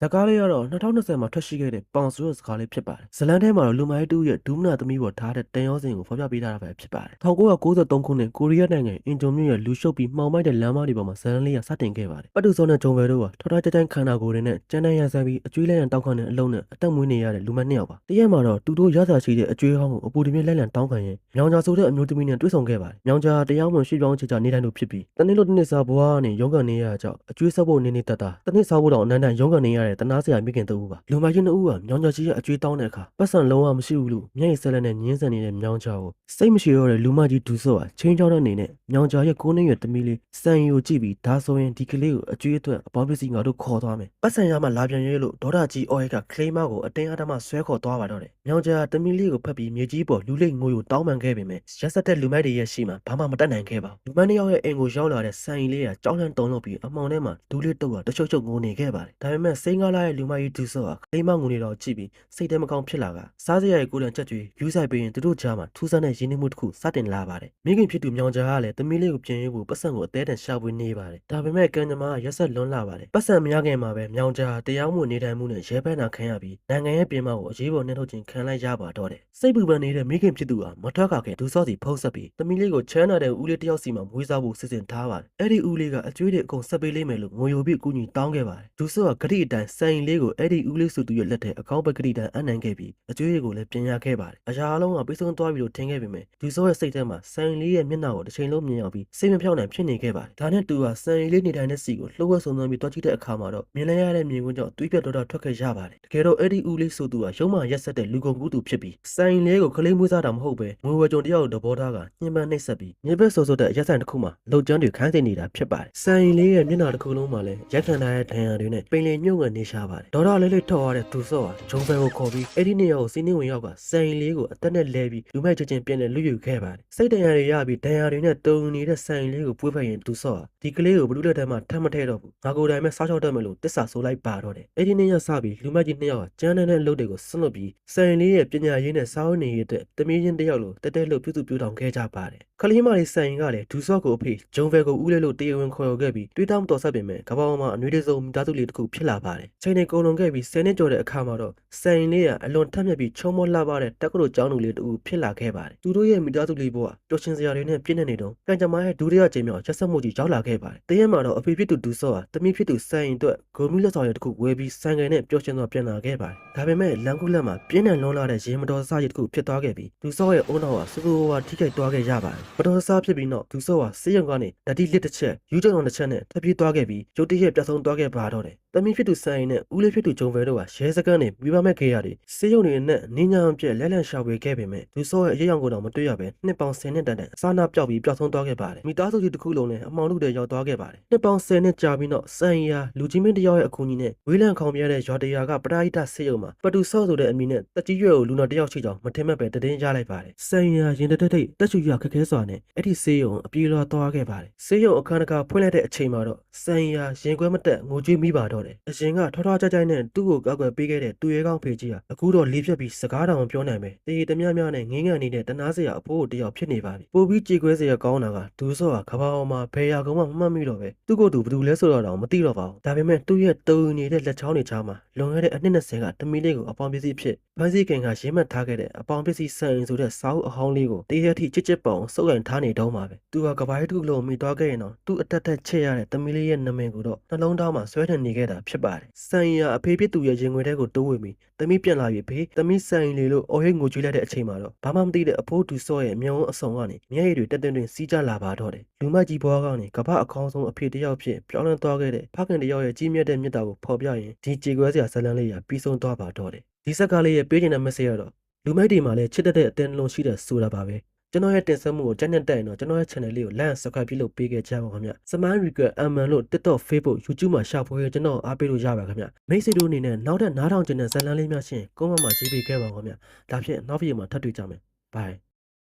ဇကားလေးကတော့2020မှာထွက်ရှိခဲ့တဲ့ပေါင်ဆိုတဲ့ဇကားလေးဖြစ်ပါတယ်။ဇလန်ထဲမှာတော့လူမိုင်းတူရဲ့ဒူးမနာသမီးပေါ်ထားတဲ့တန်ရောစင်ကိုဖော်ပြပေးထားတာပဲဖြစ်ပါတယ်။1993ခုနှစ်ကိုရီးယားနိုင်ငံအင်ဂျုံမြို့ရဲ့လူရှုပ်ပြီးမှောင်မိုက်တဲ့လမ်းမတွေပေါ်မှာဇလန်လေးကစတင်ခဲ့ပါတယ်။ပတ်တူစောနဲ့ဂျုံဘယ်တို့ကထော်ထားကြမ်းခန္ဓာကိုယ်တွေနဲ့ကြမ်းတမ်းရန်ဆန်းပြီးအကျွေးလဲရန်တောက်ခံတဲ့အလုံးနဲ့အသက်မွေးနေရတဲ့လူမိုင်းနှစ်ယောက်ပါ။တရက်မှာတော့သူတို့ရစာရှိတဲ့အကျွေးဟောင်းကိုအပူတပြင်းလိုက်လံတောင်းခံရင်မြောင်ကြားဆိုတဲ့အမျိုးသမီးနဲ့တွေ့ဆုံခဲ့ပါတယ်။မြောင်ကြားတရားဝင်ရွှေ့ပြောင်းချနေတိုင်းတို့ဖြစ်ပြီးတနေ့လို့တနေ့စာဘွားကနေရုန်းကန်နေရတဲ့ကြောင့်အကျွေးဆောက်ဖို့နေနေတတ်တာတနေ့စားဖို့တော့အနန္တရုန်းကန်နေရတဲ့တနာစရာမိခင်တူပါလူမိုင်းချင်းတို့ကမြောင်ကြားကြီးရဲ့အကျွေးတောင်းတဲ့အခါပတ်စံလုံးဝမရှိဘူးလို့မျက်ရည်စက်လက်နဲ့ညင်းဆန်နေတဲ့မြောင်ကြားကိုစိတ်မရှိတော့တဲ့လူမကြီးဒူဆော့ဟာချင်းချောင်းတဲ့အနေနဲ့မြောင်ကြားရဲ့9နှစ်ရွယ်သမီးလေးစံရီကိုကြည့်ပြီးဒါဆိုရင်ဒီကလေးကိုအကျွေးအတွက်အပေါင်းပစ္စည်းငါတို့ခေါ်သွားမယ်ပတ်စံရမှလာပြန်ရဲလို့ဒေါ်ဒါကြီးအော်ရက်ကကလေးမကိုအတင်းအဓမ္မဆွဲခေါ်သွားပါတော့တယ်မြောင်ကြားသမီးလေးကိုဖက်ပြီးမြေကြီးပေါ်လူလိတ်ငွေကိုတောင်းပန်ခဲ့ပေမဲ့ရက်ဆက်တဲ့လူမိုက်တွေရဲ့ရှိမှဘာမှမတတ်နိုင်ခဲ့ပါဘူးလူမိုက်နှစ်ယောက်ရဲ့အိမ်ကိုရောက်လာတဲ့စံရီလေးကကြောင်းလန့်တုံလို့ပြီးအမောင်ထဲမှာဒူးလေးတုပ်ကတချုပ်ချုပ်ငိုနေခဲ့ပါတယ်ဒါပေမဲ့စိတ်ငါလာရဲ့လူမိုက်ကြီးဒူဆော့ဟာကလေးမငိုနေတော့ကြည့်ပြီးစိတ်ထဲမကောင်းဖြစ်လာကစားစရာရဲ့ကိုယ်တန်ချက်ကျွေးယူဆိုင်ပေးရင်သူတို့ကြားမှာထူးဆန်းတဲ့ရင်းနှီးမှုတစ်ခုစတင်လာပါတယ်မိခင်ဖြစ်သူမြောင်ကြားကလည်းသမီးလေးကိုပြင်ရေးဖို့ပတ်စံကိုအသေးတန်ရှာဖွေနေပါတယ်ဒါပေမဲ့ကံကြမ္မာရက်ဆက်လွန်းလာပါတယ်ပတ်စံမရခင်မှာပဲမြောင်ကြားတရားမှုနေထိုင်မှုနဲ့ရဲဘက်နာခံရပြီးနိုင်ငံရဲ့ပြင်ပကိုအရေးပေါ်နှင်ထုတ်ခြင်းခံလိုက်ရပါတော့တယ်စိတ်ပူပန်နေတဲ့မိခင်ဖြစ်သူဟာမထွက်ကခင်ဒူဆော့စီဖုံးဆက်ပြီးသမီးလေးကိုချမ်းသာတဲ့ဦးလေးတစ်ယောက်စီမှာမွေးစားဖို့စီစဉ်ထားပါတယ်အဲ့ဒီဦးလေးကအကျွေးတွေအကုန်ဆက်ပေးလိမ့်မယ်လို့ငိုယိုပြီးအကူအညီတောင်းခဲ့ပါတယ်ဒူဆော့ကဂတိအတိုင်းစံရင်လေးကိုအဲ့ဒီဦးလေးစုသူရဲ့လက်ထဲအကောင့်ပဂတိတန်အနိုင်ခဲ့ပြီးအကျွေးတွေကိုလည်းပြင်ရခဲ့ပါတယ်အရာအလုံးကပြီးဆုံးသွားပြီလို့ထင်ခဲ့ပေမဲ့ဒူဆော့ရဲ့စိတ်ထဲမှာစံရင်လေးရဲ့မျက်နှာကိုတစ်ချိန်လုံးမြင်အောင်ပြီးစိတ်မဖြောင့်နိုင်ဖြစ်နေခဲ့ပါတယ်ဒါနဲ့သူကစံရင်လေးနေထိုင်တဲ့စီကိုလှုပ်ဝက်ဆုံသွမ်းပြီးတွားကြည့်တဲ့အခါမှာတော့မြင်လိုက်ရတဲ့မြင်ကွင်းကြောင့်တွေးပြတ်တော့ထွက်ခဲ့ရပါတယ်တကယ်တော့အဲ့ဒီဦးလေးဆိုသူကရုံးမှရက်ဆက်တဲ့လူကုန်ကူးသူဖြစ်ပြီးစံရင်လေးကိုကလေးမွေးစားတာမဟုတ်ပဲငွေဝယ်ကြုံတယောက်သဘောထားကညှဉ်းပန်းနှိပ်စက်ပြီးမြေဘက်ဆိုးဆိုးတဲ့ရက်ဆိုင်တစ်ခုမှာလှုပ်ကြမ်းတွေခန်းသိနေတာဖြစ်ပါတယ်စံရင်လေးရဲ့မျက်နှာတစ်ခုလုံးမှာလည်းရက်ခံထားတဲ့ဒဏ်ရာတွေနဲ့ပိန်လင်ညှို့ငန်နေရှားပါတယ်ဒေါ်ဒါလေးလေးထောက်ရတဲ့သူဆော့ဟာဂျုံဘယ်ကိုခေါ်ပြီးအဲ့ဒီနေရာကိုစီးနှင်းဝင်ရောက်ကစံရင်လေးကိုအသက်နဲ့လဲပြီးလူမိုက်ချင်းပြင်းနဲ့လွတ်ယူခဲ့ပါတယ်စိတ်တရားတွေရပြီးဒဏ်ရာတွေနဲ့တုံနေတဲ့စံရင်လေးကိုပွေးဖက်ရင်သူဆော့ဟာဒီကလေးကိုဘလူးလက်ထဲမှာထပ်မထဲတော့ဘူးငါကိုယ်တိုင်ပဲစားချောက်တတ်မယ်လို့တစ္ဆာဆိုလိုက်ပါတော့တယ်အဲ့ဒီနေ့ရစပြီးလူမိုက်ကြီးနှစ်ယောက်ကကျန်းတဲ့အလုပ်တွေကိုဆွလွတ်ပြီးစံရင်လေးရဲ့ပညာရေးနဲ့စာအုပ်နေရေးအတွက်တမီးချင်းတစ်ယောက်လိုတက်တက်လို့ပြုစုပြောထောင်ခဲ့ကြပါတယ်ခလေးမလေးစံရင်ကလည်းဒူဆော့ကိုအဖေဂျုံဘယ်ကိုဦးလေးလို့တရားဝင်ခေါ်ခဲ့ပြီးတွေးတောင်းတော်ဆက်ပေမဲ့ကဘာပေါ်မှာအနွေးတစုံမိသားစုလေးတစ်ခုဖြစ်လာပါတယ်ချိန်နဲ့ကုန်လွန်ခဲ့ပြီး10နှစ်ကျော်တဲ့အခါမှာတော့စံရင်လေးကအလွန်ထက်မြက်ပြီးချုံမောလှပတဲ့တက္ကသိုလ်ကျောင်းသူလေးတူဖြစ်လာခဲ့ပါတယ်သူတို့ရဲ့မိသားစုလေးဘဝပျော်ရွှင်စရာတွေနဲ့ပြည့်နေတော့ကံကြမ္မာရဲ့ဒုတိယကြိမ်မြောက်ရက်စက်မှုကြီးရောက်လာခဲ့ပါတယ်တရက်မှာတော့အဖေဖြစ်သူဒူဆော့ဟာတမီးဖြစ်သူစံရင်အတွက်ဂိုမီလက်ဆောင်ရည်တစ်ခုဝယ်ပြီးဆိုင်ကန်နဲ့ပျော်ရွှင်စွာပြန်လာခဲ့ပါတယ်ဒါပေမဲ့လန်ကူလက်မှာပြင်းထန်လွန်လာတဲ့ရေမတော်စားရည်တစ်ခုဖြစ်သွားခဲ့ပြီးဒူဆော့ရဲ့အုံနောက်ဟာစူပူဝါထိခိုက်သွားခဲ့ရပါတယ်မတော်စားဖြစ်ပြီးနောက်ဒူဆော့ဟာဆေးရုံကနေဓာတိလစ်တစ်ချက်ယူကျုံတစ်ချက်နဲ့ထပ်ပြေးသွားခဲ့ပြီးရုတ်တရက်ပြတ်ဆုံးသွားခဲ့ပါတော့တယ်တမီးဖြစ်သူစံရင်နဲ့ဦးလေးဖြစ်သူဂျုံဘယ်တို့ဟာရဲစခန်းနဲ့မိဘမဲ့ခေရတွေဆေးရုံတွေနဲ့နင်းညာပြက်လဲလန့်ရှာဖွေခဲ့ပေမဲ့ဒူဆော့ရဲ့အရေးအယောင်ကိုတော့မတွေ့ရပဲနှစ်ပေါင်း10နှစ်တန်အစာနာပြောက်ပြီးပျောက်ဆုံးသွားခဲ့ပါတယ်မိသားစုကြီးတစ်ခုလုံးလည်းအမောင်တို့တွေရောက်သွားခဲ့ပါတယ်နှစ်ပေါင်း10နှစ်ကြာပြီးနောက်စံရီယာလူကြီးမင်းတယောက်ရဲ့အကူအညီနဲ့ဝေးလံခေါင်ပြတဲ့ရွာတရာကပရာဟိတဆေးရုံမှာပတူဆော့ဆိုတဲ့အမည်နဲ့တက်ကြီးရွယ်ကိုလူနာတယောက်ရှိကြောင်းမထင်မဲ့ပဲတည်င်းရလိုက်ပါတယ်စံရီယာရင်တက်တက်ရှူရခက်ခဲစွာနဲ့အဲ့ဒီဆေးရုံအပြေးလွှာသွားခဲ့ပါတယ်ဆေးရုံအခန်းတကာဖွင့်လိုက်တဲ့အချိန်မှာတော့စံရီယာရင်ခွဲမတက်ငိုကြွေးမိပါတော့တယ်အရင်ကထွားထွားကြိုက်ကြိုက်နဲ့သူ့ကိုကောက်ွယ်ပေးခဲ့တဲ့သူရဲကောင်းဖေကြီးဟာအခုတော့လေးပြက်ပြီးစကားတောင်မပြောနိုင်ပဲတေးတမြမြနဲ့ငင်းငန်နေတဲ့တနာစရာအဖိုးတယောက်ဖြစ်နေပါပြီပိုပြီးကြေကွဲစရာကောင်းတာကဒူဆော့ဟာကဘာအောင်မှာဘယ်ရာကောင်မှမမှတ်မိတော့ပဲသူ့ကိုယ်သူဘယ်သူလဲဆိုတော့မသိတော့ပါဘူးဒါပေမဲ့သူ့ရဲ့တုံနေတဲ့လက်ချောင်းတွေချားမှာလွန်ခဲ့တဲ့အနှစ်20ကတမီလေးကိုအပေါင်းပစ္စည်းဖြစ်ဖန်စီခင်ကရင်းမှတ်ထားခဲ့တဲ့အပေါင်းပစ္စည်းစံရင်ဆိုတဲ့စာအုပ်အဟောင်းလေးကိုတေးရထိချစ်ပေါအောင်စုပ်ကိုင်ထားနေတော့မှာပဲသူကကဘာတစ်ခုလုံးမိသွားခဲ့ရင်တော့သူ့အတက်တက်ချက်ရတဲ့တမီလေးရဲ့နာမည်ကိုတော့နှလုံးသားမှာဆွဲထင်နေခဲ့တာဖြစ်ပါတယ်စံရင်ကအဖေဖြစ်သူရဲ့ရင်ခွင်ထဲကိုတိုးဝင်ပြီးတမီပြန်လာပြီဖေတမီစံရင်လေလို့အော်ဟိတ်ငိုကြွေးလိုက်တဲ့အချိန်မှာတော့ဘာမှမသိတဲ့အဖိုးဒူဆော့ရဲ့မျက်ဝန်းအစုံကနေမျက်ရည်တွေတက်တွင်စီးကြလာပါတော့တယ်လူမကြီးဘွားကနေကမ္ဘာအကောင်းဆုံးအဖေတယောက်ဖြစ်ပြောင်းလဲသွားခဲ့တဲ့ဖခင်တယောက်ရဲ့ကြီးမြတ်တဲ့မြတ်တာကိုဖော်ပြရင်ဒီကြေကွဲစရာဇလန်းလေးရပြီးဆုံးသွားပါတော့တယ်ဒီဇက်ကားလေးရဲ့ပေးချင်တဲ့ message ကတော့လူမိုက်တွေမှာလည်းချစ်တတ်တဲ့အသင်းလုံးရှိတဲ့ဆိုတာပါပဲကျွန်တော်ရဲ့တင်ဆက်မှုကိုကြိုက်နေတဲ့ရင်တော့ကျွန်တော်ရဲ့ channel လေးကို like and subscribe ပြုလုပ်ပေးခဲ့ကြပါခင်ဗျ။ Smile Request Aman လို့ TikTok Facebook YouTube မှာရှာဖွေကျွန်တော်အားပေးလို့ရပါခင်ဗျ။မိတ်ဆွေတို့အနေနဲ့နောက်ထပ်နားထောင်ချင်တဲ့ဇာတ်လမ်းလေးများရှင် comment မှာရေးပေးခဲ့ပါခင်ဗျ။ဒါဖြင့်နောက်ဗီဒီယိုမှာထပ်တွေ့ကြမယ်။ Bye